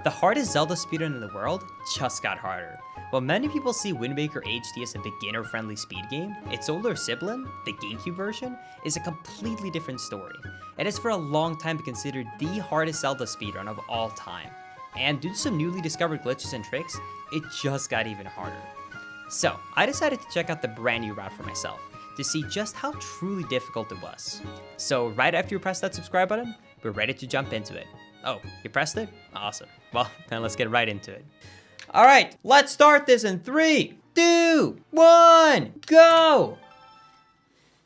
The hardest Zelda speedrun in the world just got harder. While many people see Wind Waker HD as a beginner-friendly speed game, its older sibling, the Gamecube version, is a completely different story. It has for a long time been considered the hardest Zelda speedrun of all time. And due to some newly discovered glitches and tricks, it just got even harder. So, I decided to check out the brand new route for myself, to see just how truly difficult it was. So right after you press that subscribe button, we're ready to jump into it. Oh, you pressed it? Awesome. Well, then let's get right into it. All right, let's start this in 3, 2, 1, go!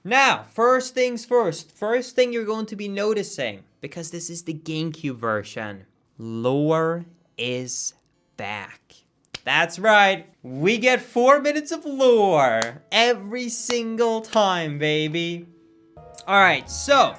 Now, first things first. First thing you're going to be noticing, because this is the GameCube version, lore is back. That's right, we get 4 minutes of lore every single time, baby. All right, so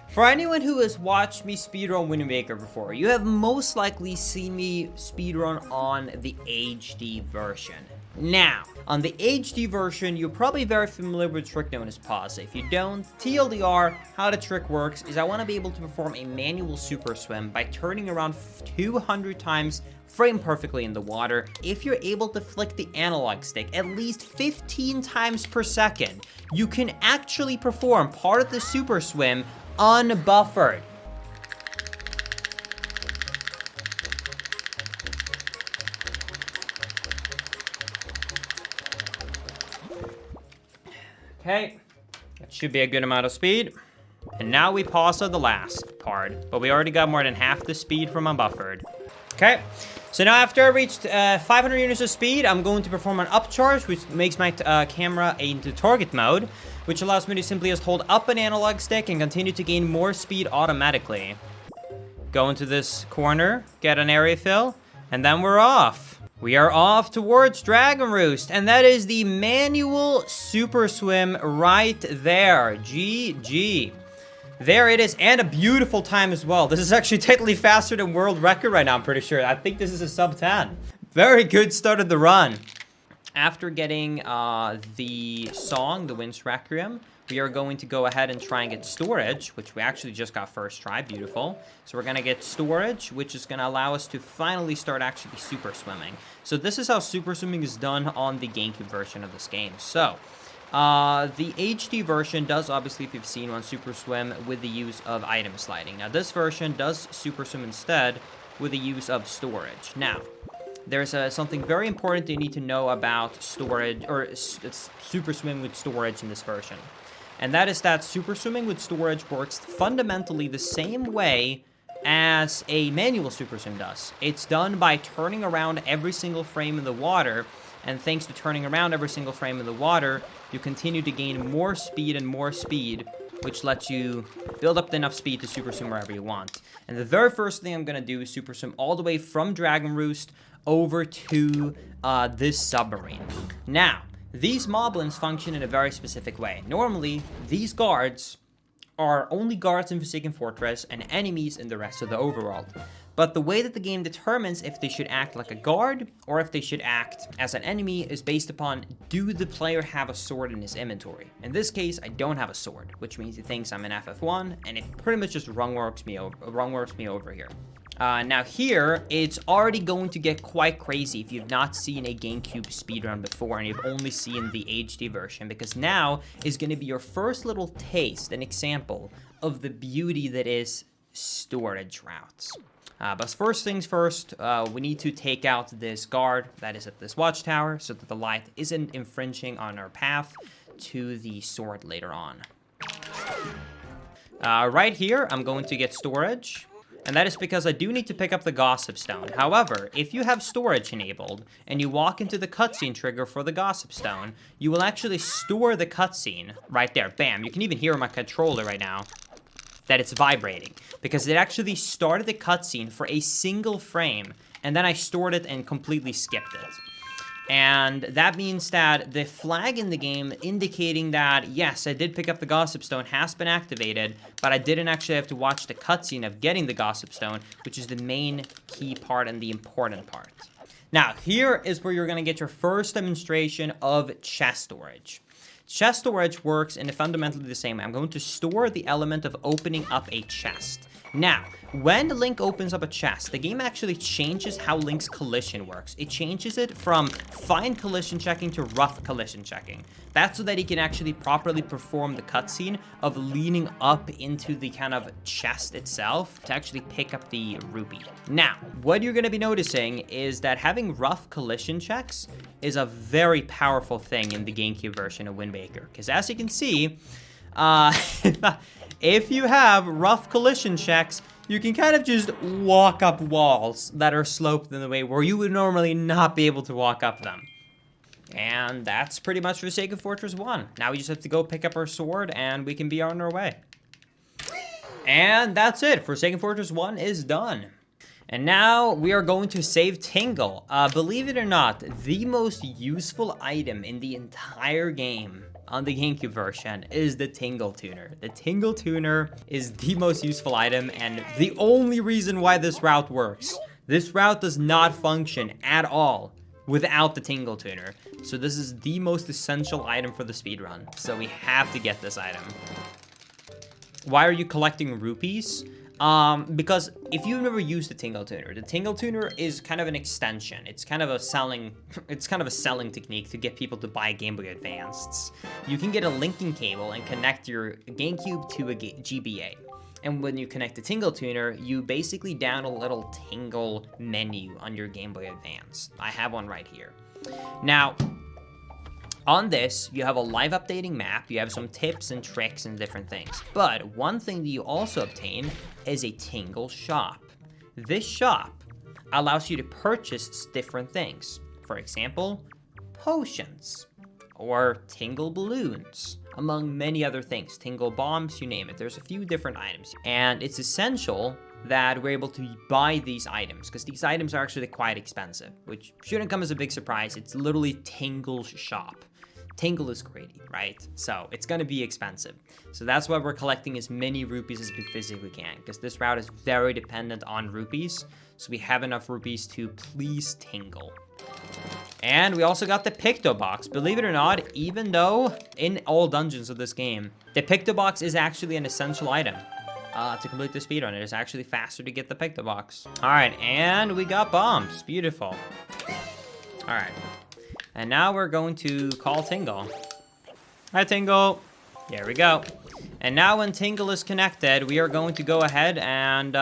for anyone who has watched me speedrun Wind Waker before, you have most likely seen me speedrun on the HD version. Now, on the HD version, you're probably very familiar with a trick known as pause. If you don't, TLDR, how the trick works is I want to be able to perform a manual super swim by turning around 200 times frame perfectly in the water. If you're able to flick the analog stick at least 15 times per second, you can actually perform part of the super swim unbuffered. Okay, that should be a good amount of speed. And now we pause on the last part, but we already got more than half the speed from unbuffered. Okay, so now after I reached 500 units of speed, I'm going to perform an upcharge, which makes my camera into target mode, which allows me to simply just hold up an analog stick and continue to gain more speed automatically. Go into this corner, get an area fill, and then we're off. We are off towards Dragon Roost, and that is the manual super swim right there. GG. There it is, and a beautiful time as well. This is actually technically faster than world record right now, I'm pretty sure. I think this is a sub 10. Very good start of the run. After getting the song, the Wind's Requiem, we are going to go ahead and try and get storage, which we actually just got first try. Beautiful. So we're going to get storage, which is going to allow us to finally start actually super swimming. So this is how super swimming is done on the GameCube version of this game. So the HD version does, obviously, if you've seen one, super swim with the use of item sliding. Now this version does super swim instead with the use of storage. Now, there's something very important you need to know about storage, or super swim with storage in this version. And that is that super swimming with storage works fundamentally the same way as a manual super swim does. It's done by turning around every single frame in the water, and thanks to turning around every single frame in the water, you continue to gain more speed and more speed, which lets you build up enough speed to super swim wherever you want. And the very first thing I'm going to do is super swim all the way from Dragon Roost over to this submarine. Now, these moblins function in a very specific way. Normally, these guards are only guards in Forsaken Fortress and enemies in the rest of the overworld. But the way that the game determines if they should act like a guard or if they should act as an enemy is based upon, do the player have a sword in his inventory? In this case, I don't have a sword, which means he thinks I'm an FF1, and it pretty much just wrongworks me over here. Now here, it's already going to get quite crazy if you've not seen a GameCube speedrun before and you've only seen the HD version, because now is going to be your first little taste, an example of the beauty that is storage routes. But first things first, we need to take out this guard that is at this watchtower so that the light isn't infringing on our path to the sword later on. Right here, I'm going to get storage. And that is because I do need to pick up the Gossip Stone. However, if you have storage enabled and you walk into the cutscene trigger for the Gossip Stone, you will actually store the cutscene right there. Bam! You can even hear my controller right now that it's vibrating, because it actually started the cutscene for a single frame, and then I stored it and completely skipped it. And that means that the flag in the game indicating that, yes, I did pick up the Gossip Stone has been activated, but I didn't actually have to watch the cutscene of getting the Gossip Stone, which is the main key part and the important part. Now, here is where you're going to get your first demonstration of chest storage. Chest storage works in fundamentally the same way. I'm going to store the element of opening up a chest. Now, when Link opens up a chest, the game actually changes how Link's collision works. It changes it from fine collision checking to rough collision checking. That's so that he can actually properly perform the cutscene of leaning up into the kind of chest itself to actually pick up the rupee. Now, what you're going to be noticing is that having rough collision checks is a very powerful thing in the GameCube version of Wind Waker. Because as you can see, if you have rough collision checks, you can kind of just walk up walls that are sloped in the way where you would normally not be able to walk up them. And that's pretty much for Forsaken Fortress 1. Now we just have to go pick up our sword and we can be on our way. And that's it. Forsaken Fortress 1 is done. And now we are going to save Tingle. Believe it or not, the most useful item in the entire game on the GameCube version is the Tingle Tuner. The Tingle Tuner is the most useful item and the only reason why this route works. This route does not function at all without the Tingle Tuner. So this is the most essential item for the speedrun. So we have to get this item. Why are you collecting rupees? Because if you've never used the Tingle Tuner is kind of an extension. It's kind of a selling technique to get people to buy Game Boy Advanced. You can get a linking cable and connect your GameCube to a GBA. And when you connect the Tingle Tuner, you basically download a little Tingle menu on your Game Boy Advance. I have one right here. Now, on this, you have a live updating map, you have some tips and tricks and different things. But one thing that you also obtain is a Tingle shop. This shop allows you to purchase different things. For example, potions or Tingle balloons, among many other things. Tingle bombs, you name it. There's a few different items. And it's essential that we're able to buy these items, because these items are actually quite expensive, which shouldn't come as a big surprise. It's literally Tingle's shop. Tingle is greedy, right? So it's gonna be expensive. So that's why we're collecting as many rupees as we physically can, because this route is very dependent on rupees. So we have enough rupees to please Tingle. And we also got the Picto Box. Believe it or not, even though in all dungeons of this game, the Picto Box is actually an essential item. To complete the speedrun, it is actually faster to get the Picto Box. All right, and we got bombs. Beautiful. All right. And now we're going to call Tingle. Hi, Tingle. There we go. And now when Tingle is connected, we are going to go ahead and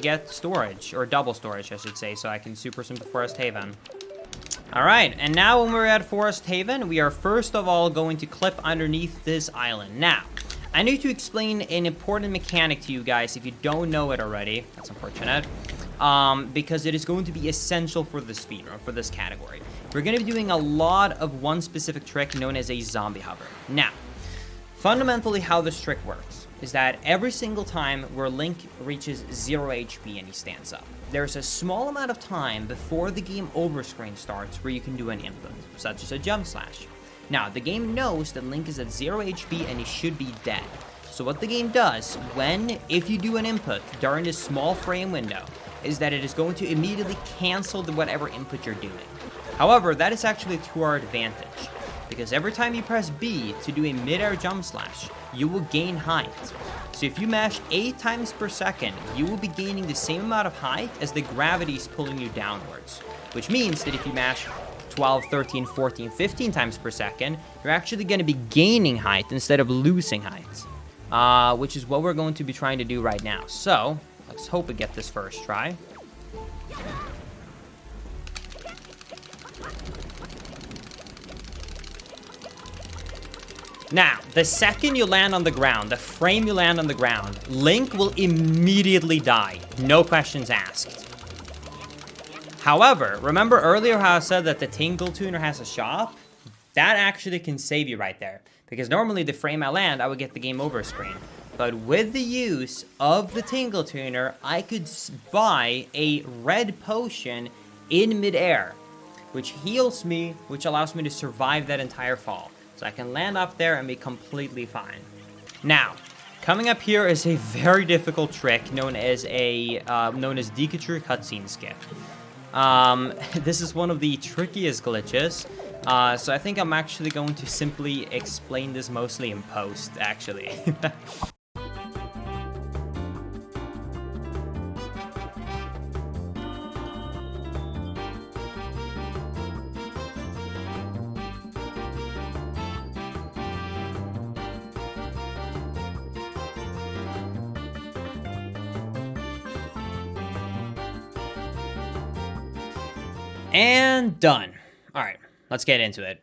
get storage, or double storage, I should say, so I can super simple Forest Haven. All right, and now when we're at Forest Haven, we are first of all going to clip underneath this island. Now, I need to explain an important mechanic to you guys if you don't know it already. That's unfortunate. Because it is going to be essential for the speedrun, for this category. We're going to be doing a lot of one specific trick known as a zombie hover. Now, fundamentally how this trick works is that every single time where Link reaches 0 HP and he stands up, there's a small amount of time before the game over screen starts where you can do an input, such as a jump slash. Now, the game knows that Link is at 0 HP and he should be dead. So what the game does, if you do an input during this small frame window, is that it is going to immediately cancel whatever input you're doing. However, that is actually to our advantage, because every time you press B to do a mid-air jump slash, you will gain height. So if you mash 8 times per second, you will be gaining the same amount of height as the gravity is pulling you downwards, which means that if you mash 12, 13, 14, 15 times per second, you're actually going to be gaining height instead of losing height, which is what we're going to be trying to do right now. So let's hope we get this first try. Now, the second you land on the ground, the frame you land on the ground, Link will immediately die. No questions asked. However, remember earlier how I said that the Tingle Tuner has a shop? That actually can save you right there. Because normally the frame I land, I would get the game over screen. But with the use of the Tingle Tuner, I could buy a red potion in midair, which heals me, which allows me to survive that entire fall. So I can land up there and be completely fine. Now, coming up here is a very difficult trick known as Deku Tree cutscene skip. This is one of the trickiest glitches. So I think I'm actually going to simply explain this mostly in post, actually. And done. All right, let's get into it.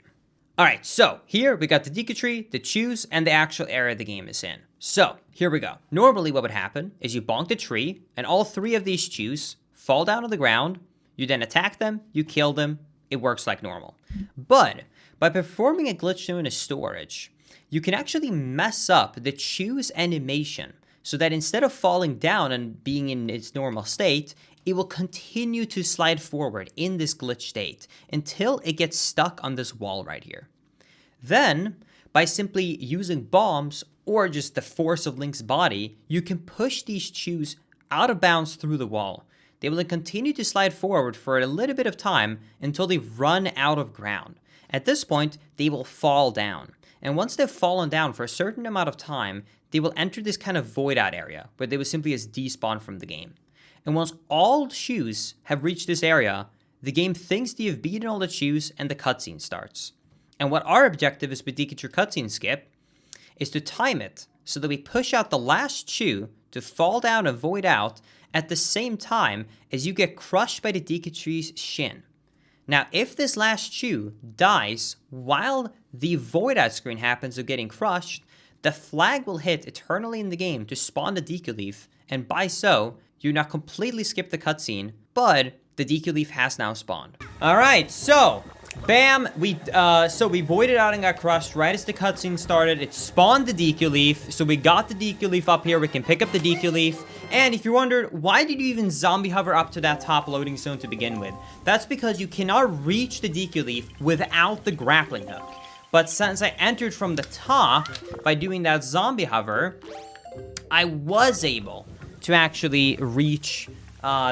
All right, so here we got the Deku Tree, the chews, and the actual area the game is in. So here we go. Normally what would happen is you bonk the tree, and all 3 of these chews fall down on the ground. You then attack them, you kill them. It works like normal. But by performing a glitch known as storage, you can actually mess up the chew's animation so that instead of falling down and being in its normal state, it will continue to slide forward in this glitch state until it gets stuck on this wall right here. Then, by simply using bombs or just the force of Link's body, you can push these chews out of bounds through the wall. They will then continue to slide forward for a little bit of time until they run out of ground. At this point, they will fall down. And once they've fallen down for a certain amount of time, they will enter this kind of void out area where they will simply just despawn from the game. And once all chews have reached this area, the game thinks they have beaten all the chews and the cutscene starts. And what our objective is with Deku Tree cutscene skip is to time it so that we push out the last chew to fall down and void out at the same time as you get crushed by the Deku Tree's shin. Now, if this last chew dies while the void out screen happens of getting crushed, the flag will hit eternally in the game to spawn the Deku Leaf, and by so, you not completely skip the cutscene, but the Deku Leaf has now spawned. All right, so bam, we voided out and got crushed right as the cutscene started. It spawned the Deku Leaf, so we got the Deku Leaf up here. We can pick up the Deku Leaf, and if you wondered, why did you even zombie hover up to that top loading zone to begin with? That's because you cannot reach the Deku Leaf without the grappling hook. But since I entered from the top by doing that zombie hover, I was able to actually reach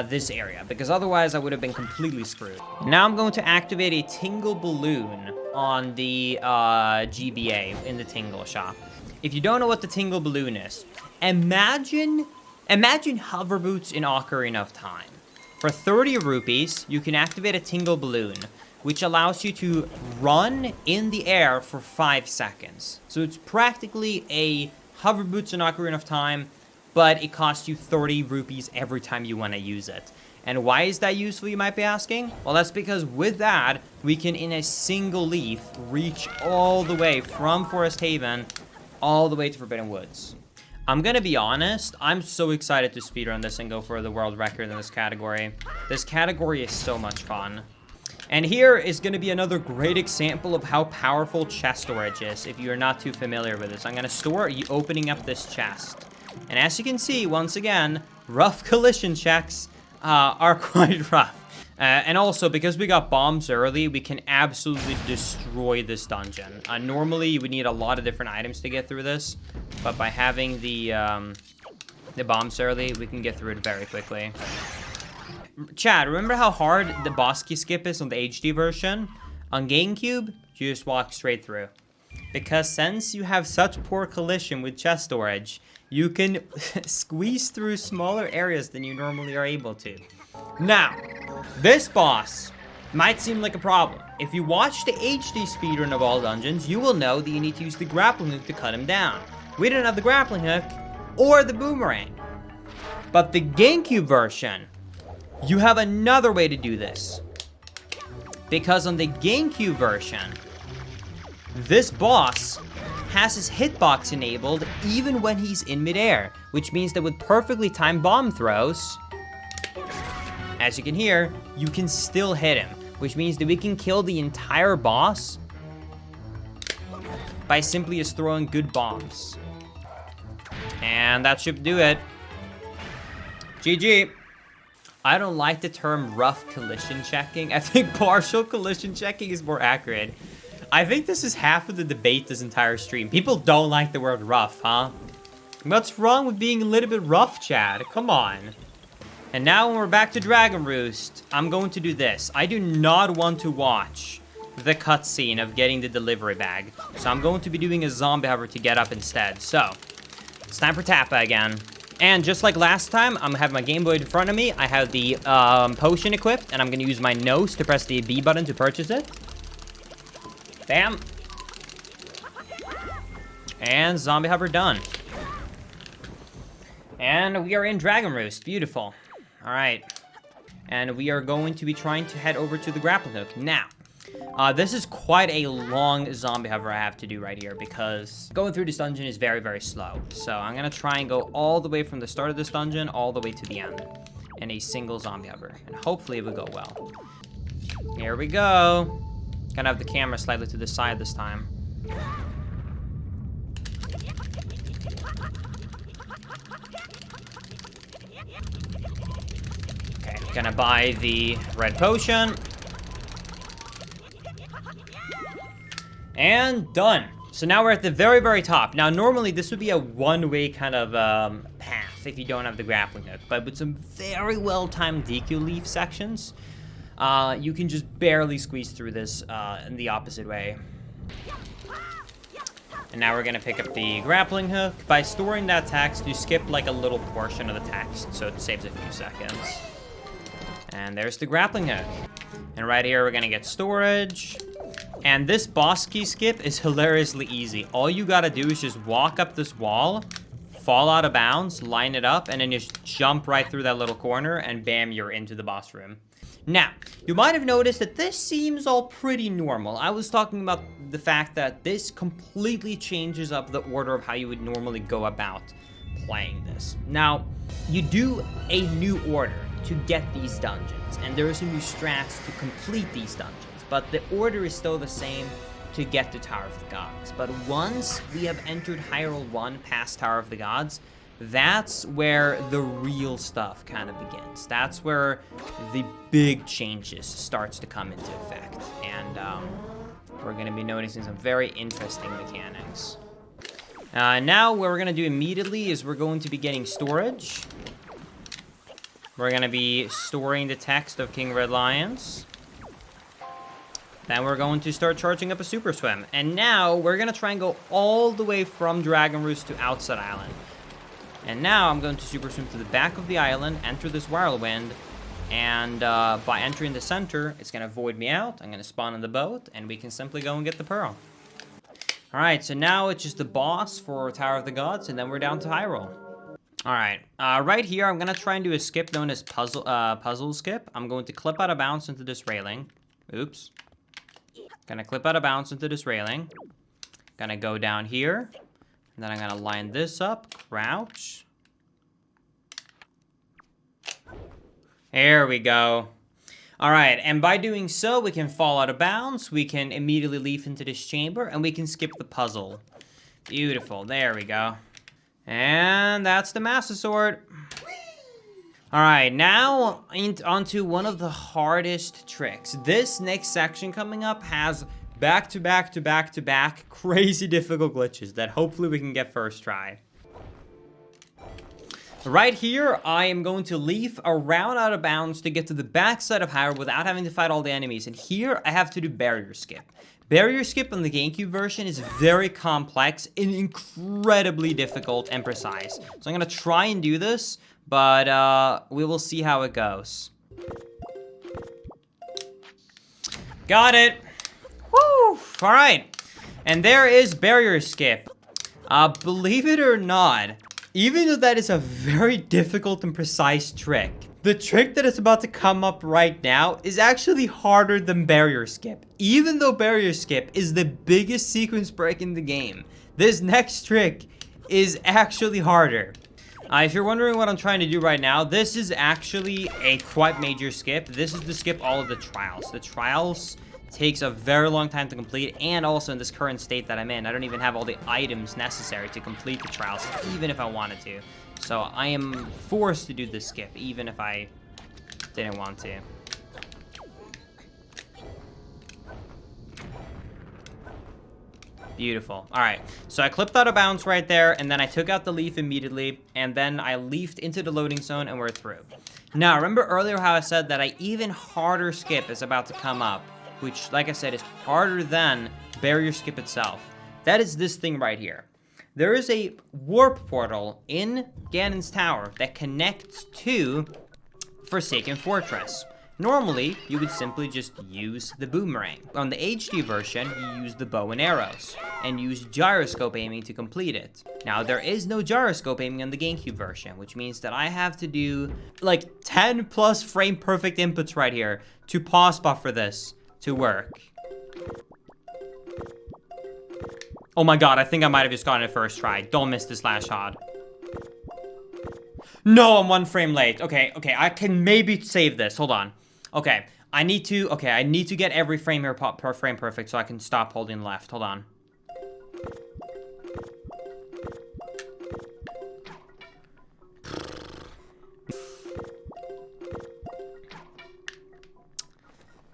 this area, because otherwise I would have been completely screwed. Now I'm going to activate a Tingle Balloon on the GBA in the Tingle shop. If you don't know what the Tingle Balloon is, imagine hover boots in Ocarina of Time. For 30 rupees, you can activate a Tingle Balloon, which allows you to run in the air for 5 seconds. So it's practically a hover boots in Ocarina of Time, but it costs you 30 rupees every time you want to use it. And why is that useful, you might be asking? Well, that's because with that, we can, in a single leaf, reach all the way from Forest Haven, all the way to Forbidden Woods. I'm gonna be honest, I'm so excited to speedrun this and go for the world record in this category. This category is so much fun. And here is gonna be another great example of how powerful chest storage is, if you're not too familiar with this. I'm gonna start opening up this chest. And as you can see, once again, rough collision checks are quite rough. And also, because we got bombs early, we can absolutely destroy this dungeon. Normally, you would need a lot of different items to get through this, but by having the bombs early, we can get through it very quickly. Chad, remember how hard the boss key skip is on the HD version? On Gamecube, you just walk straight through. Because since you have such poor collision with chest storage, you can squeeze through smaller areas than you normally are able to. Now, this boss might seem like a problem. If you watch the HD speedrun of all dungeons, you will know that you need to use the grappling hook to cut him down. We didn't have the grappling hook or the boomerang. But the GameCube version, you have another way to do this. Because on the GameCube version, this boss has his hitbox enabled even when he's in midair, which means that with perfectly timed bomb throws, as you can hear, you can still hit him, which means that we can kill the entire boss by simply just throwing good bombs. And that should do it. GG. I don't like the term rough collision checking. I think partial collision checking is more accurate. I think this is half of the debate this entire stream. People don't like the word rough, huh? What's wrong with being a little bit rough, Chad? Come on. And now when we're back to Dragon Roost, I'm going to do this. I do not want to watch the cutscene of getting the delivery bag. So I'm going to be doing a zombie hover to get up instead. So, it's time for Tappa again. And just like last time, I'm having my Game Boy in front of me. I have the potion equipped, and I'm going to use my nose to press the B button to purchase it. Bam. And zombie hover done. And we are in Dragon Roost. Beautiful. All right. And we are going to be trying to head over to the grappling hook. Now, this is quite a long zombie hover I have to do right here because going through this dungeon is very, very slow. So I'm going to try and go all the way from the start of this dungeon all the way to the end in a single zombie hover. And hopefully it will go well. Here we go. Gonna have the camera slightly to the side this time. Okay, gonna buy the red potion. And done. So now we're at the very, very top. Now, normally this would be a one-way kind of path if you don't have the grappling hook. But with some very well-timed Deku leaf sections, you can just barely squeeze through this in the opposite way. And now we're going to pick up the grappling hook. By storing that text, you skip like a little portion of the text, so it saves a few seconds. And there's the grappling hook. And right here, we're going to get storage. And this boss key skip is hilariously easy. All you got to do is just walk up this wall, fall out of bounds, line it up, and then just jump right through that little corner, and bam, you're into the boss room. Now, you might have noticed that this seems all pretty normal. I was talking about the fact that this completely changes up the order of how you would normally go about playing this. Now, you do a new order to get these dungeons, and there are some new strats to complete these dungeons, but the order is still the same to get to Tower of the Gods. But once we have entered Hyrule 1 past Tower of the Gods, that's where the real stuff kind of begins. That's where the big changes starts to come into effect. And we're going to be noticing some very interesting mechanics. Now what we're going to do immediately is we're going to be getting storage. We're going to be storing the text of King Red Lions. Then we're going to start charging up a super swim. And now we're going to try and go all the way from Dragon Roost to Outset Island. And now I'm going to super swim to the back of the island, enter this whirlwind, and by entering the center, it's going to void me out. I'm going to spawn in the boat, and we can simply go and get the pearl. Alright, so now it's just the boss for Tower of the Gods, and then we're down to Hyrule. Alright, right here, I'm going to try and do a skip known as puzzle skip. I'm going to clip out of bounds into this railing. Oops. Gonna clip out of bounds into this railing. Gonna go down here. And then I'm gonna line this up, crouch. There we go. All right, and by doing so, we can fall out of bounds. We can immediately leap into this chamber, and we can skip the puzzle. Beautiful, there we go. And that's the Master Sword. All right, now onto one of the hardest tricks. This next section coming up has back-to-back crazy difficult glitches that hopefully we can get first try. Right here, I am going to leaf around out of bounds to get to the backside of Hyrule without having to fight all the enemies. And here, I have to do barrier skip. Barrier skip on the Gamecube version is very complex and incredibly difficult and precise. So I'm going to try and do this, but we will see how it goes. Got it. Woo! All right. And there is barrier skip. Believe it or not, even though that is a very difficult and precise trick, the trick that is about to come up right now is actually harder than barrier skip. Even though barrier skip is the biggest sequence break in the game, this next trick is actually harder. If you're wondering what I'm trying to do right now, this is actually a quite major skip. This is to skip all of the trials. The trials takes a very long time to complete, and also in this current state that I'm in, I don't even have all the items necessary to complete the trials, even if I wanted to. So I am forced to do this skip, even if I didn't want to. Beautiful. All right, so I clipped out of bounds right there, and then I took out the leaf immediately, and then I leafed into the loading zone, and we're through. Now, remember earlier how I said that an even harder skip is about to come up, which, like I said, is harder than barrier skip itself. That is this thing right here. There is a warp portal in Ganon's Tower that connects to Forsaken Fortress. Normally, you would simply just use the boomerang. On the HD version, you use the bow and arrows, and use gyroscope aiming to complete it. Now, there is no gyroscope aiming on the Gamecube version, which means that I have to do like 10 plus frame perfect inputs right here to pause buffer this to work. Oh my god, I think I might have just gotten it first try. Don't miss this last shot. No, I'm 1 frame late. Okay, I can maybe save this. Hold on. Okay, I need to get every frame here per frame perfect so I can stop holding left. Hold on.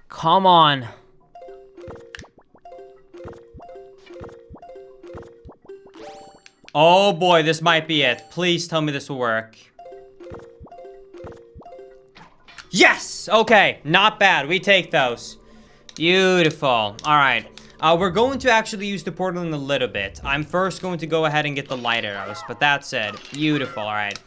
Come on. Oh boy, this might be it. Please tell me this will work. Yes! Okay, not bad. We take those. Beautiful. All right. We're going to actually use the portal in a little bit. I'm first going to go ahead and get the light arrows, but that's it. Beautiful. All right.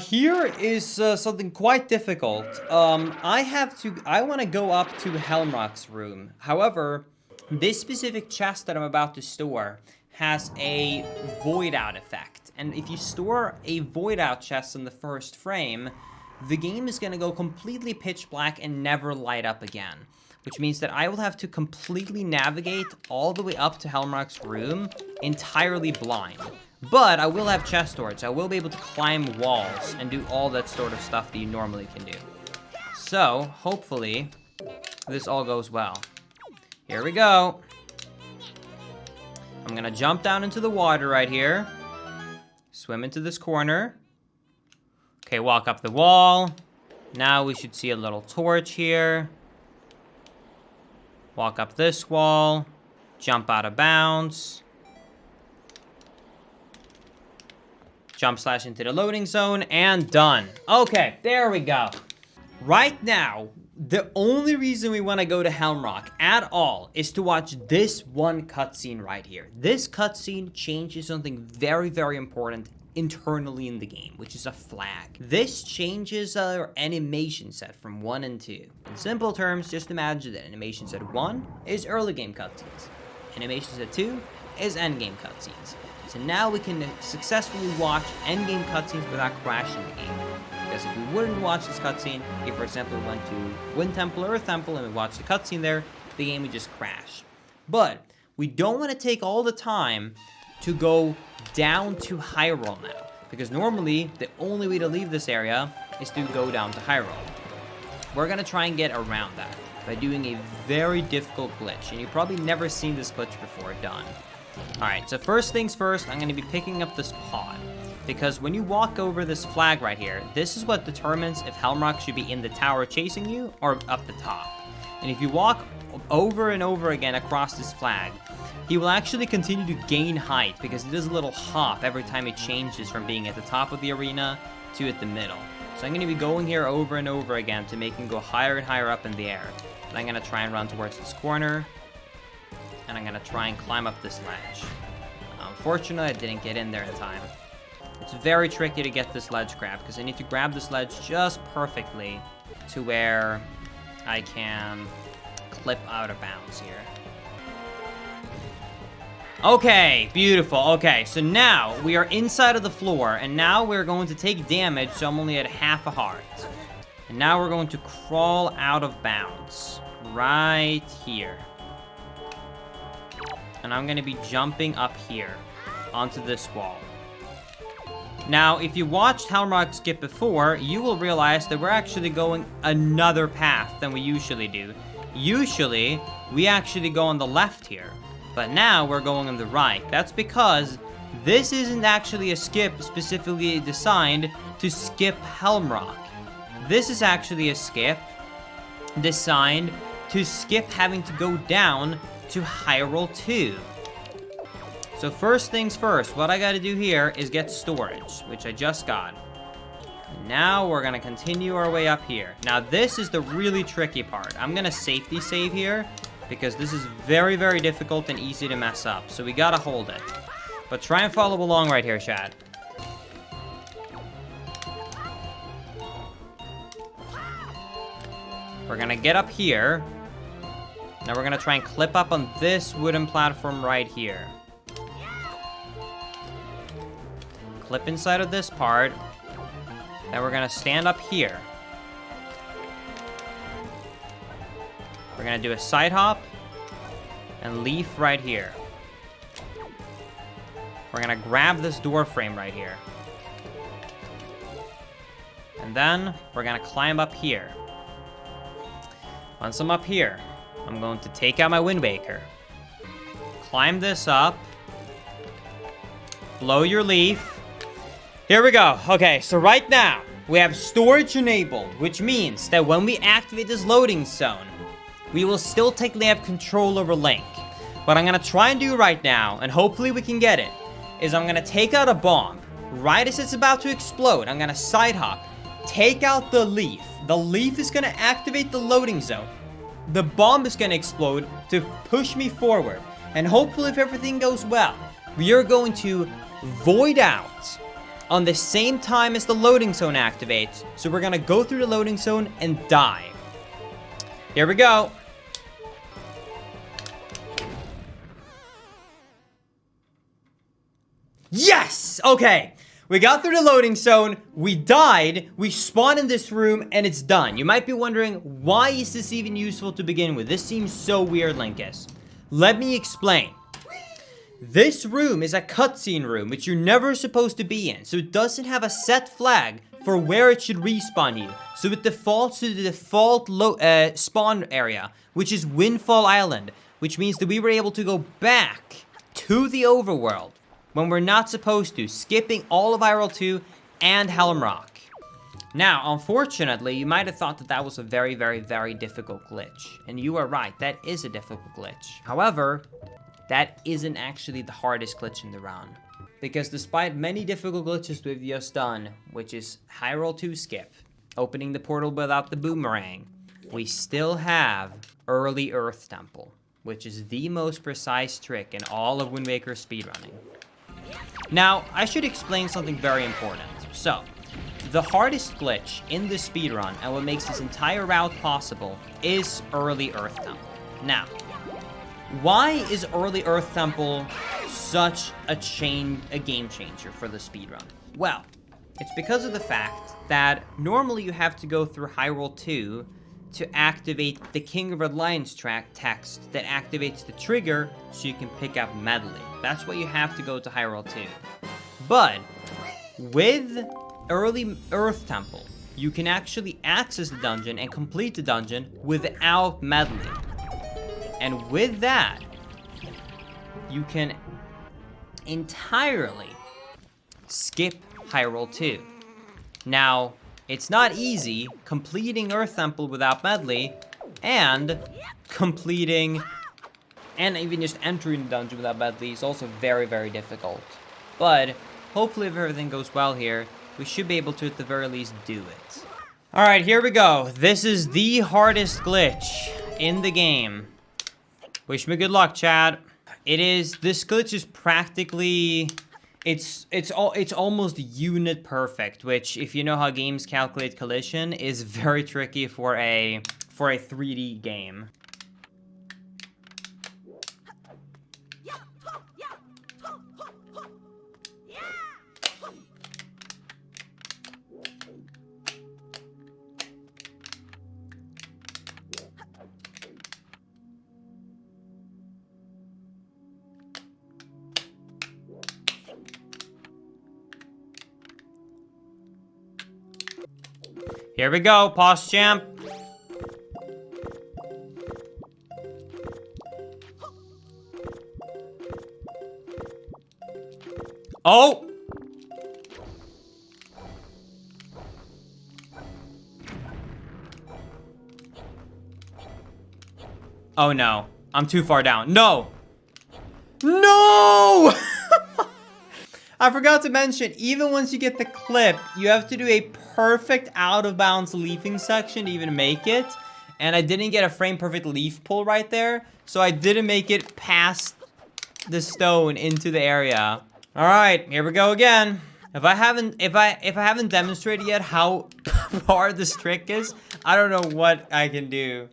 Here is something quite difficult. I want to go up to Helmaroc's room. However, this specific chest that I'm about to store has a void out effect. And if you store a void out chest in the first frame, the game is going to go completely pitch black and never light up again. Which means that I will have to completely navigate all the way up to Helmaroc's room entirely blind. But I will have chest storage. I will be able to climb walls and do all that sort of stuff that you normally can do. So, hopefully, this all goes well. Here we go. I'm gonna jump down into the water right here. Swim into this corner. Okay, walk up the wall. Now we should see a little torch here. Walk up this wall. Jump out of bounds. Jump slash into the loading zone, and done. Okay, there we go. Right now, the only reason we want to go to Helmaroc at all is to watch this one cutscene right here. This cutscene changes something very, very important internally in the game, which is a flag. This changes our animation set from 1 and 2. In simple terms, just imagine that animation set 1 is early game cutscenes. Animation set 2 is end game cutscenes. So now we can successfully watch end game cutscenes without crashing the game. Because if we wouldn't watch this cutscene, if for example we went to Wind Temple or Earth Temple and we watched the cutscene there, the game would just crash. But we don't want to take all the time to go down to Hyrule now. Because normally, the only way to leave this area is to go down to Hyrule. We're going to try and get around that by doing a very difficult glitch. And you've probably never seen this glitch before done. Alright, so first things first, I'm going to be picking up this pod. Because when you walk over this flag right here, this is what determines if Helmaroc should be in the tower chasing you or up the top. And if you walk over and over again across this flag, he will actually continue to gain height because he does a little hop every time he changes from being at the top of the arena to at the middle. So I'm going to be going here over and over again to make him go higher and higher up in the air. And I'm going to try and run towards this corner. And I'm going to try and climb up this ledge. Unfortunately, I didn't get in there in time. It's very tricky to get this ledge grab because I need to grab this ledge just perfectly to where I can clip out of bounds here. Okay, beautiful. Okay, so now we are inside of the floor, and now we're going to take damage, so I'm only at half a heart. And now we're going to crawl out of bounds right here. And I'm going to be jumping up here onto this wall. Now, if you watched Helmaroc skip before, you will realize that we're actually going another path than we usually do. Usually, we actually go on the left here, but now we're going on the right. That's because this isn't actually a skip specifically designed to skip Helmaroc. This is actually a skip designed to skip having to go down to Hyrule 2. So first things first, what I gotta do here is get storage, which I just got. Now we're gonna continue our way up here. Now this is the really tricky part. I'm gonna safety save here because this is very, very difficult and easy to mess up. So we gotta hold it. But try and follow along right here, chat. We're gonna get up here. Now we're gonna try and clip up on this wooden platform right here. Clip inside of this part. Then we're gonna stand up here. We're gonna do a side hop and leaf right here. We're gonna grab this door frame right here. And then we're gonna climb up here. Once I'm up here, I'm going to take out my Wind Waker. Climb this up. Blow your leaf. Here we go. Okay, so right now, we have storage enabled, which means that when we activate this loading zone, we will still technically have control over Link. What I'm gonna try and do right now, and hopefully we can get it, is I'm gonna take out a bomb. Right as it's about to explode, I'm gonna side hop, take out the leaf. The leaf is gonna activate the loading zone. The bomb is gonna explode to push me forward. And hopefully, if everything goes well, we are going to void out on the same time as the loading zone activates. So we're gonna go through the loading zone and die. Here we go. Yes! Okay. We got through the loading zone, we died, we spawned in this room, and it's done. You might be wondering, why is this even useful to begin with? This seems so weird, Linkus. Let me explain. This room is a cutscene room, which you're never supposed to be in. So it doesn't have a set flag for where it should respawn you. So it defaults to the default spawn area, which is Windfall Island. Which means that we were able to go back to the overworld when we're not supposed to, skipping all of Hyrule 2 and Helmaroc. Now, unfortunately, you might have thought that that was a very, very, very difficult glitch. And you are right, that is a difficult glitch. However, that isn't actually the hardest glitch in the round. Because despite many difficult glitches we've just done, which is Hyrule 2 skip, opening the portal without the boomerang, we still have Early Earth Temple, which is the most precise trick in all of Wind Waker speedrunning. Now, I should explain something very important. So, the hardest glitch in this speedrun, and what makes this entire route possible, is Early Earth Temple. Now, why is Early Earth Temple such a game changer for the speedrun? Well, it's because of the fact that normally you have to go through Hyrule 2 to activate the King of Red Lions track text that activates the trigger so you can pick up Medley. That's why you have to go to Hyrule 2. But with Early Earth Temple, you can actually access the dungeon and complete the dungeon without Medley. And with that, you can entirely skip Hyrule 2. Now, it's not easy completing Earth Temple without Medley, and completing, and even just entering the dungeon without Medley is also very, very difficult. But hopefully if everything goes well here, we should be able to at the very least do it. Alright, here we go. This is the hardest glitch in the game. Wish me good luck, Chad. This glitch is practically, it's almost unit perfect, which, if you know how games calculate collision, is very tricky for a 3D game. Here we go, Pause Champ. Oh! Oh no, I'm too far down. No! No! I forgot to mention, even once you get the clip, you have to do a perfect out-of-bounds leafing section to even make it. And I didn't get a frame-perfect leaf pull right there, so I didn't make it past the stone into the area. Alright, here we go again. If I haven't demonstrated yet how hard this trick is, I don't know what I can do.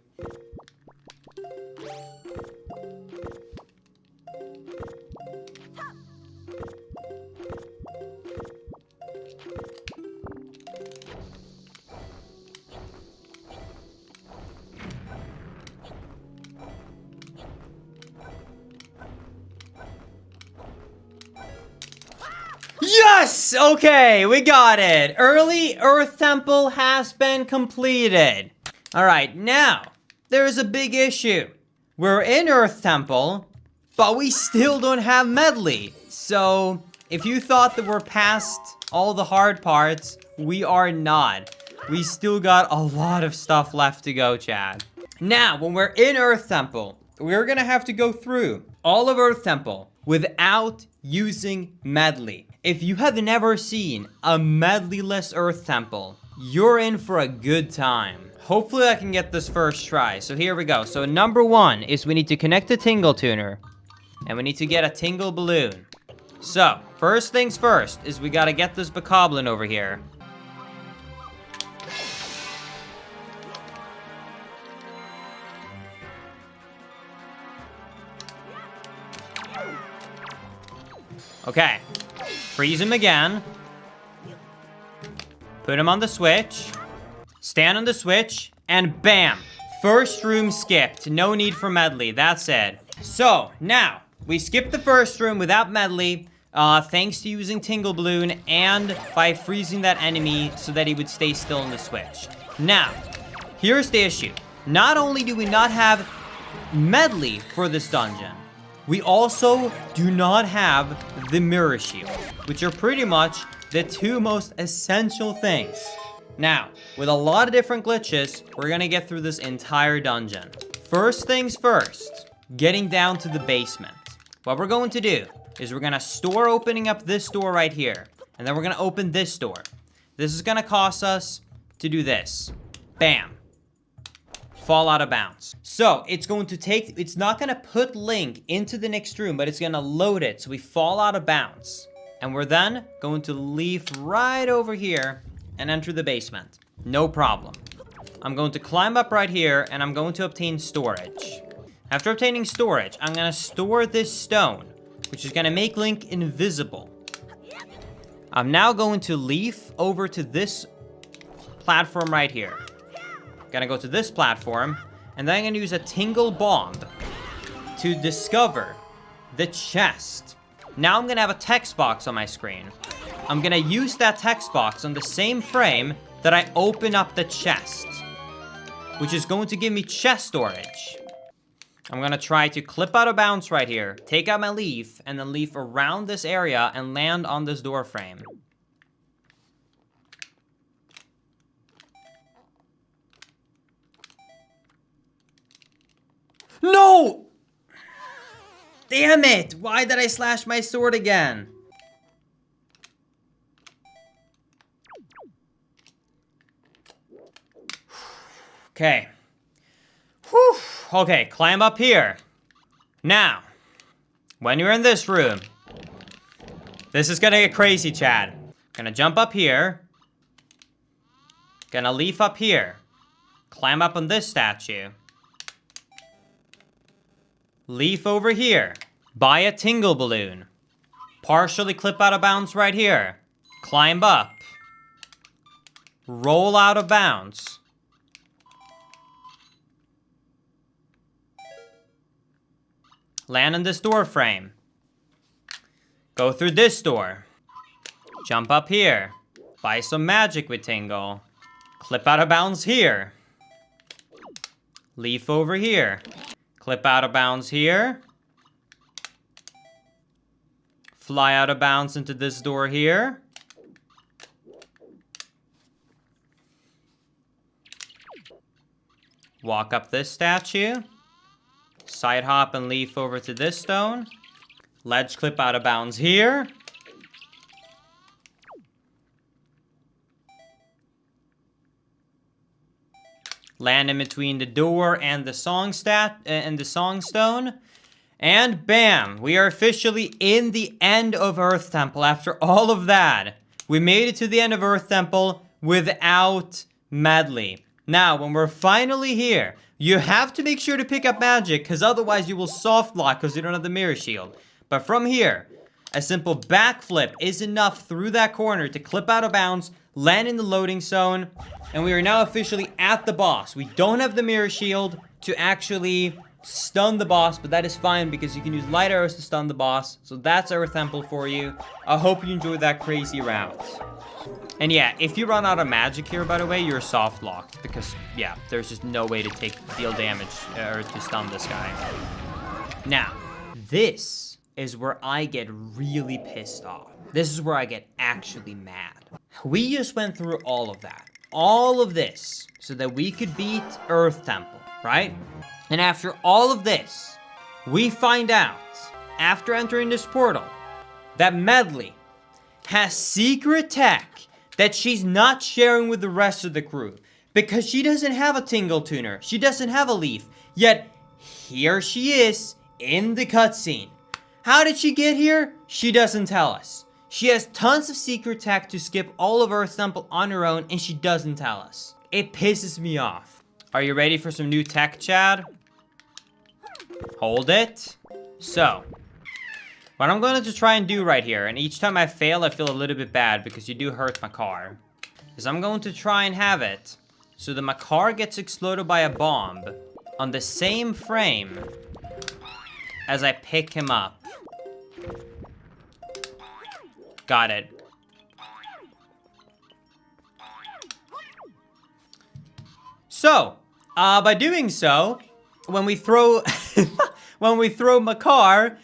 Yes! Okay, we got it. Early Earth Temple has been completed. All right, now, there's a big issue. We're in Earth Temple, but we still don't have Medley. So, if you thought that we're past all the hard parts, we are not. We still got a lot of stuff left to go, Chad. Now, when we're in Earth Temple, we're gonna have to go through all of Earth Temple without using Medley. If you have never seen a Medleyless Earth Temple, you're in for a good time. Hopefully I can get this first try. So here we go. So number 1 is we need to connect the Tingle Tuner. And we need to get a Tingle Balloon. So, first things first is we gotta get this Bokoblin over here. Okay. Freeze him again. Put him on the switch. Stand on the switch. And bam! First room skipped. No need for Medley. That's it. So, now, we skipped the first room without Medley, thanks to using Tingle Balloon and by freezing that enemy so that he would stay still on the switch. Now, here's the issue. Not only do we not have Medley for this dungeon, we also do not have the Mirror Shield, which are pretty much the two most essential things. Now, with a lot of different glitches, we're gonna get through this entire dungeon. First things first, getting down to the basement. What we're going to do is we're gonna store opening up this door right here, and then we're gonna open this door. This is gonna cost us to do this. Bam. Fall out of bounds. So it's going to take, it's not gonna put Link into the next room, but it's gonna load it so we fall out of bounds. And we're then going to leave right over here and enter the basement. No problem. I'm going to climb up right here and I'm going to obtain storage. After obtaining storage, I'm gonna store this stone, which is gonna make Link invisible. I'm now going to leaf over to this platform right here. Gonna go to this platform, and then I'm gonna use a Tingle Bomb to discover the chest. Now I'm gonna have a text box on my screen. I'm gonna use that text box on the same frame that I open up the chest, which is going to give me chest storage. I'm gonna try to clip out of bounds right here, take out my leaf, and then leaf around this area and land on this door frame. No! Damn it! Why did I slash my sword again? Okay. Whew. Okay, climb up here. Now, when you're in this room, this is gonna get crazy, Chad. Gonna jump up here. Gonna leaf up here. Climb up on this statue. Leaf over here. Buy a Tingle Balloon. Partially clip out of bounds right here. Climb up. Roll out of bounds. Land on this door frame. Go through this door. Jump up here. Buy some magic with Tingle. Clip out of bounds here. Leaf over here. Clip out of bounds here. Fly out of bounds into this door here. Walk up this statue. Side hop and leaf over to this stone. Ledge clip out of bounds here. Land in between the door and the song stone. And bam, we are officially in the end of Earth Temple after all of that. we made it to the end of Earth Temple without Medley. Now, when we're finally here, you have to make sure to pick up magic, because otherwise you will soft lock because you don't have the mirror shield. But from here, a simple backflip is enough through that corner to clip out of bounds, land in the loading zone, and we are now officially at the boss. We don't have the mirror shield to actually stun the boss, but that is fine because you can use light arrows to stun the boss. So that's Earth Temple for you. I hope you enjoyed that crazy route. And yeah, if you run out of magic here, by the way, you're soft locked because, yeah, there's just no way to deal damage or to stun this guy. Now, this is where I get really pissed off. This is where I get actually mad. We just went through all of that. All of this so that we could beat Earth Temple, right? And after all of this, we find out, after entering this portal, that Medley has secret tech that she's not sharing with the rest of the crew. Because she doesn't have a Tingle Tuner. She doesn't have a leaf. Yet, here she is in the cutscene. How did she get here? She doesn't tell us. She has tons of secret tech to skip all of Earth Temple on her own, and she doesn't tell us. It pisses me off. Are you ready for some new tech, Chad? Hold it. So, what I'm going to try and do right here, and each time I fail, I feel a little bit bad because you do hurt Makar, is I'm going to try and have it so the Makar gets exploded by a bomb on the same frame as I pick him up. Got it. So, by doing so, when we throw Makar,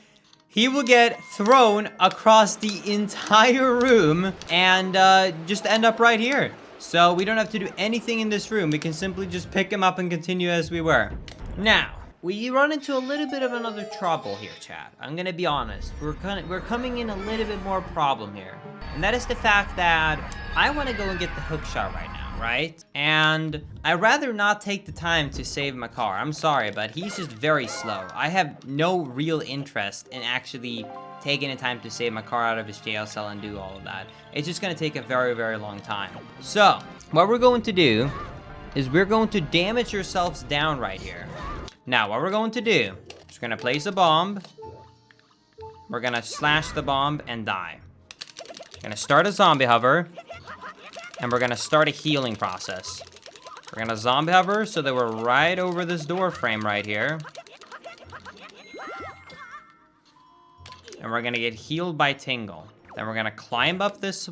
he will get thrown across the entire room and just end up right here. So we don't have to do anything in this room. We can simply just pick him up and continue as we were. Now, we run into a little bit of another trouble here, Chad. I'm gonna be honest. We're coming in a little bit more problem here. And that is the fact that I want to go and get the hookshot right now, right? And I'd rather not take the time to save Makar. I'm sorry, but he's just very slow. I have no real interest in actually taking the time to save Makar out of his jail cell and do all of that. It's just gonna take a very, very long time. So, what we're going to do is we're going to damage ourselves down right here. Now, what we're going to do is we're going to place a bomb. We're going to slash the bomb and die. We're going to start a zombie hover. And we're going to start a healing process. We're going to zombie hover so that we're right over this door frame right here. And we're going to get healed by Tingle. Then we're going to climb up this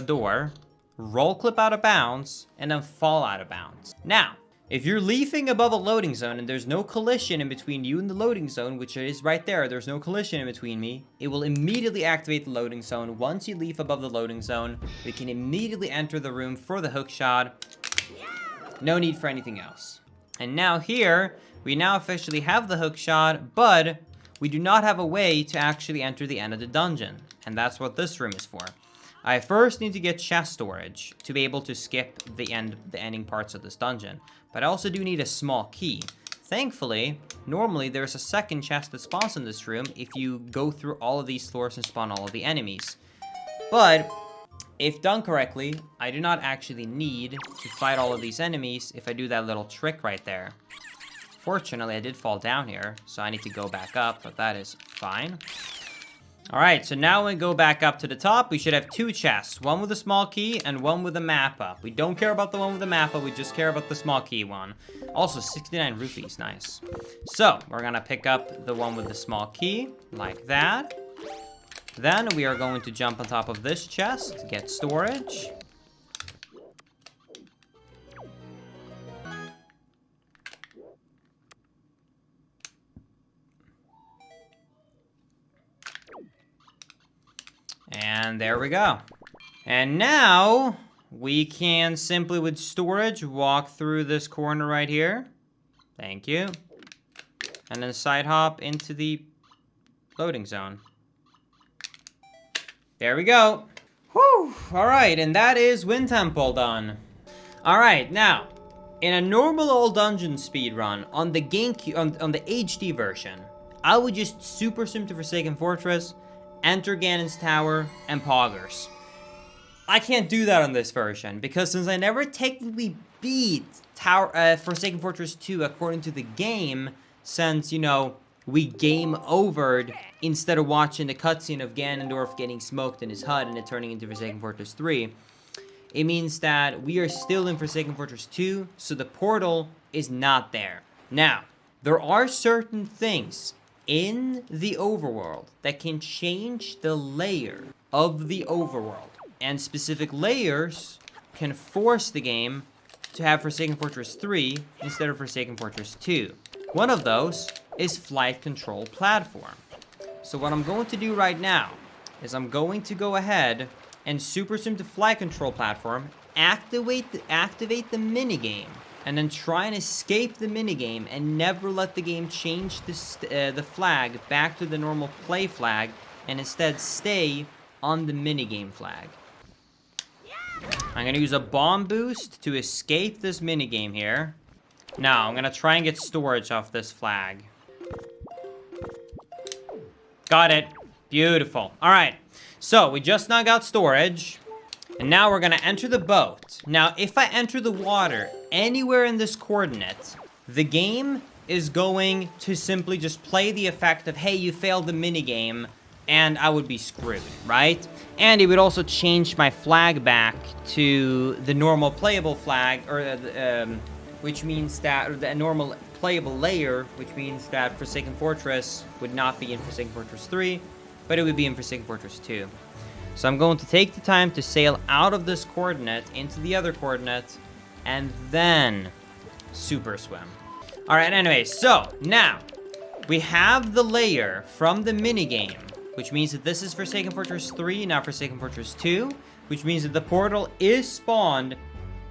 door, roll clip out of bounds, and then fall out of bounds. Now, if you're leafing above a loading zone and there's no collision in between you and the loading zone, which is right there, there's no collision in between me, it will immediately activate the loading zone. Once you leaf above the loading zone, we can immediately enter the room for the hookshot. No need for anything else. And now here, we now officially have the hookshot, but we do not have a way to actually enter the end of the dungeon. And that's what this room is for. I first need to get chest storage to be able to skip the ending parts of this dungeon. But I also do need a small key. Thankfully, normally there's a second chest that spawns in this room if you go through all of these floors and spawn all of the enemies. But if done correctly, I do not actually need to fight all of these enemies if I do that little trick right there. Fortunately, I did fall down here, so I need to go back up, but that is fine. Alright, so now when we go back up to the top, we should have two chests. One with a small key and one with a mappa. We don't care about the one with the mappa, we just care about the small key one. Also, 69 rupees, nice. So, we're gonna pick up the one with the small key, like that. Then we are going to jump on top of this chest, get storage. And there we go. And now we can simply with storage walk through this corner right here. Thank you. And then side hop into the loading zone. There we go. Whew. All right, and that is Wind Temple done. All right, now in a normal old dungeon speedrun on the Gamecube, on the HD version, I would just super sim to Forsaken Fortress, enter Ganon's tower, and poggers. I can't do that on this version, because since I never technically beat Forsaken Fortress 2 according to the game, since, you know, we game overed instead of watching the cutscene of Ganondorf getting smoked in his hut and it turning into Forsaken Fortress 3, it means that we are still in Forsaken Fortress 2, so the portal is not there. Now, there are certain things in the overworld that can change the layer of the overworld, and specific layers can force the game to have Forsaken Fortress 3 instead of Forsaken Fortress 2. One of those is flight control platform. So what I'm going to do right now is I'm going to go ahead and super swim to flight control platform, activate the minigame, and then try and escape the minigame and never let the game change the flag back to the normal play flag, and instead stay on the minigame flag. I'm gonna use a bomb boost to escape this minigame here. Now, I'm gonna try and get storage off this flag. Got it. Beautiful. All right. So, we just now got storage. And now we're gonna enter the boat. Now, if I enter the water anywhere in this coordinate, the game is going to simply just play the effect of, hey, you failed the minigame, and I would be screwed, right? And it would also change my flag back to the normal playable flag, or which means that, or the normal playable layer, which means that Forsaken Fortress would not be in Forsaken Fortress 3, but it would be in Forsaken Fortress 2. So I'm going to take the time to sail out of this coordinate into the other coordinate, and then super swim. All right, anyway, so now we have the layer from the minigame, which means that this is Forsaken Fortress 3, not Forsaken Fortress 2, which means that the portal is spawned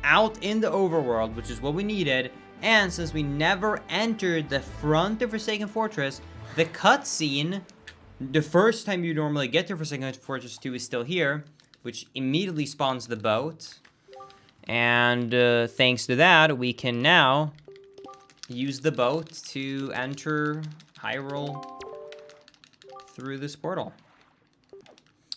out in the overworld, which is what we needed. And since we never entered the front of Forsaken Fortress, the cutscene, the first time you normally get to Forsaken Fortress 2 is still here, which immediately spawns the boat. And thanks to that, we can now use the boat to enter Hyrule through this portal.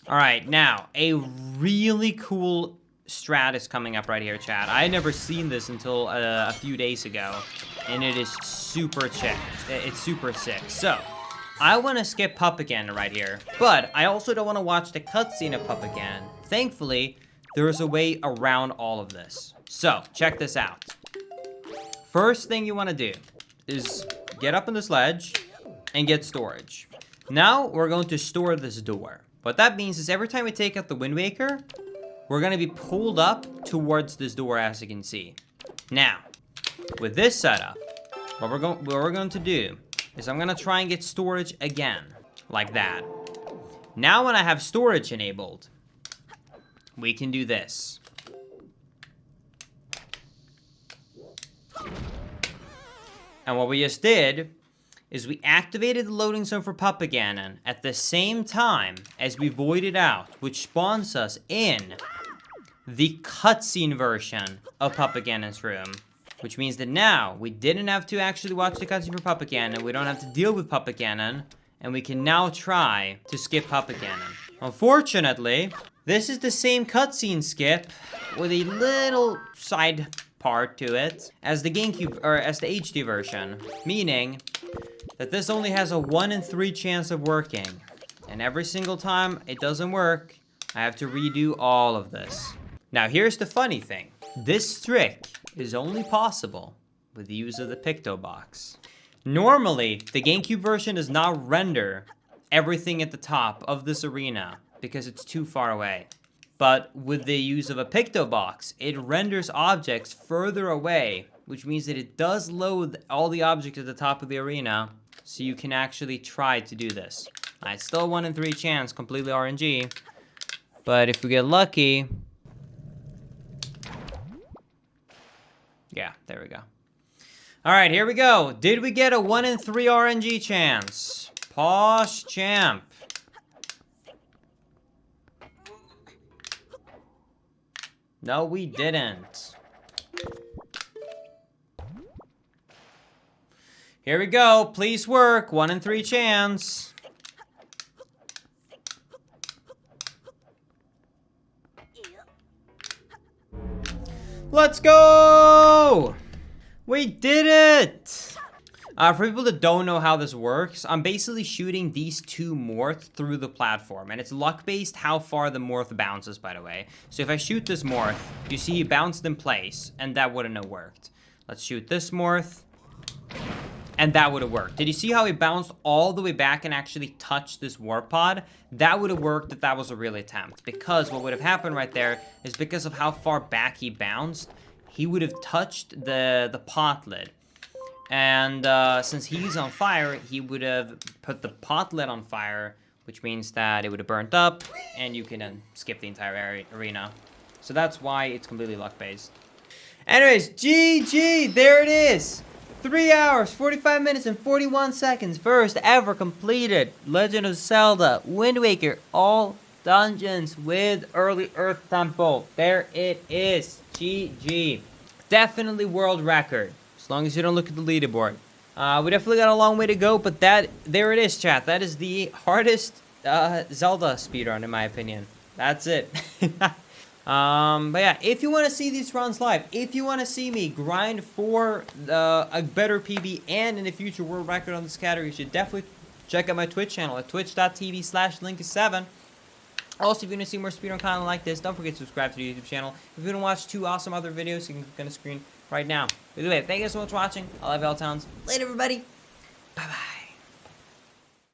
All right, now, a really cool strat is coming up right here, chat. I had never seen this until a few days ago, and it is super sick. It's super sick. So, I want to skip Pup-Again right here, but I also don't want to watch the cutscene of Pup-Again. Thankfully, there is a way around all of this. So, check this out. First thing you want to do is get up on this ledge and get storage. Now, we're going to store this door. What that means is every time we take out the Wind Waker, we're going to be pulled up towards this door, as you can see. Now, with this setup, what we're going to do is I'm going to try and get storage again, like that. Now when I have storage enabled, we can do this. And what we just did is we activated the loading zone for Pup-Again at the same time as we voided out, which spawns us in the cutscene version of Pup-Agan's room. Which means that now, we didn't have to actually watch the cutscene for Pup-Again, we don't have to deal with Pup-Again, and we can now try to skip Pup-Again. Unfortunately, this is the same cutscene skip with a little side part to it as the Gamecube, or as the HD version, meaning that this only has a 1 in 3 chance of working. And every single time it doesn't work, I have to redo all of this. Now, here's the funny thing. This trick is only possible with the use of the Picto Box. Normally, the Gamecube version does not render everything at the top of this arena because it's too far away. But with the use of a Picto Box, it renders objects further away, which means that it does load all the objects at the top of the arena, so you can actually try to do this. It's still a 1 in 3 chance, completely RNG, but if we get lucky... Yeah, there we go. All right, here we go. Did we get a 1 in 3 RNG chance? Posh champ. No, we didn't. Here we go. Please work. 1 in 3 chance. Let's go! We did it! For people that don't know how this works, I'm basically shooting these two morphs through the platform. And it's luck-based how far the morph bounces, by the way. So if I shoot this morph, you see it bounced in place, and that wouldn't have worked. Let's shoot this morph, and that would have worked. Did you see how he bounced all the way back and actually touched this warp pod? That would have worked if that was a real attempt. Because what would have happened right there is because of how far back he bounced, he would have touched the pot lid. And since he's on fire, he would have put the pot lid on fire, which means that it would have burnt up, and you can then skip the entire arena. So that's why it's completely luck-based. Anyways, GG, there it is. 3 hours, 45 minutes, and 41 seconds. First ever completed Legend of Zelda Wind Waker, all dungeons with Early Earth Temple. There it is. GG. Definitely world record. As long as you don't look at the leaderboard. We definitely got a long way to go, but there it is, chat. That is the hardest Zelda speedrun, in my opinion. That's it. But yeah, if you want to see these runs live, if you want to see me grind for a better PB and in the future world record on this category, you should definitely check out my Twitch channel at twitch.tv/Linkus7. Also, if you want to see more speedrun content like this, don't forget to subscribe to the YouTube channel. If you want to watch 2 awesome other videos, you can click on the screen right now. By the way, thank you so much for watching. I love y'all towns. Later, everybody. Bye-bye.